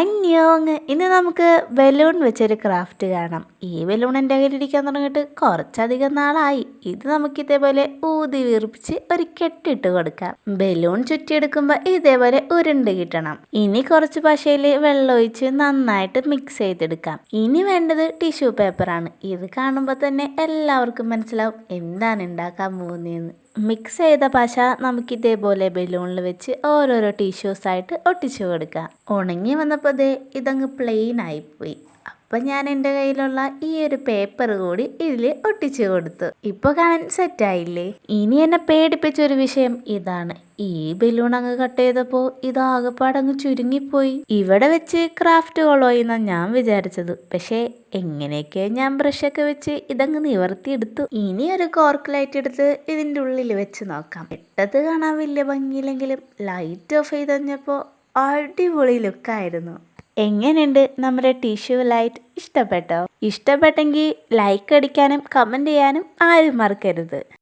അന്യോങ് ഇന്ന് നമുക്ക് ബലൂൺ വെച്ചൊരു ക്രാഫ്റ്റ് കാണാം. ഈ ബലൂൺ എൻ്റെ കയ്യിലിരിക്കാൻ തുടങ്ങിയിട്ട് കുറച്ചധികം നാളായി. ഇത് നമുക്ക് ഇതേപോലെ ഊതി വീർപ്പിച്ച് ഒരു കെട്ടിട്ട് കൊടുക്കാം. ബലൂൺ ചുറ്റിയെടുക്കുമ്പോൾ ഇതേപോലെ ഉരുണ്ട് കിട്ടണം. ഇനി കുറച്ച് പശയിൽ വെള്ളം ഒഴിച്ച് നന്നായിട്ട് മിക്സ് ചെയ്തെടുക്കാം. ഇനി വേണ്ടത് ടിഷ്യൂ പേപ്പറാണ്. ഇത് കാണുമ്പോൾ തന്നെ എല്ലാവർക്കും മനസ്സിലാവും എന്താണ് ഉണ്ടാക്കാൻ പോകുന്നതെന്ന്. മിക്സ് ചെയ്ത പശ നമുക്ക് ഇതേപോലെ ബലൂണിൽ വെച്ച് ഓരോരോ ടിഷ്യൂസായിട്ട് ഒട്ടിച്ചു കൊടുക്കാം. ഉണങ്ങി വന്നപ്പോൾ ഇതങ്ങ് പ്ലെയിൻ ആയിപ്പോയി. അപ്പം ഞാൻ എൻ്റെ കയ്യിലുള്ള ഈ ഒരു പേപ്പർ കൂടി ഇതിൽ ഒട്ടിച്ചു കൊടുത്തു. ഇപ്പോൾ കാണാൻ സെറ്റായില്ലേ? ഇനി എന്നെ പേടിപ്പിച്ചൊരു വിഷയം ഇതാണ്. ഈ ബലൂൺ അങ്ങ് കട്ട് ചെയ്തപ്പോൾ ഇതാകെപ്പാടങ്ങ് ചുരുങ്ങിപ്പോയി. ഇവിടെ വെച്ച് ക്രാഫ്റ്റ് കൊള്ളോയെന്നാണ് ഞാൻ വിചാരിച്ചത്. പക്ഷേ എങ്ങനെയൊക്കെ ഞാൻ ബ്രഷൊക്കെ വെച്ച് ഇതങ്ങ് നിവർത്തിയെടുത്തു. ഇനി ഒരു കോർക്ക് ലൈറ്റ് എടുത്ത് ഇതിൻ്റെ ഉള്ളിൽ വെച്ച് നോക്കാം. ഇട്ടത് കാണാൻ വലിയ ഭംഗിയില്ലെങ്കിലും ലൈറ്റ് ഓഫ് ചെയ്ത് കഴിഞ്ഞപ്പോൾ അടിപൊളി ലുക്കായിരുന്നു. എങ്ങനെയുണ്ട് നമ്മുടെ ടിഷ്യൂ ലൈറ്റ്? ഇഷ്ടപ്പെട്ടോ? ഇഷ്ടപ്പെട്ടെങ്കിൽ ലൈക്ക് അടിക്കാനും കമൻറ്റ് ചെയ്യാനും ആരും മറക്കരുത്.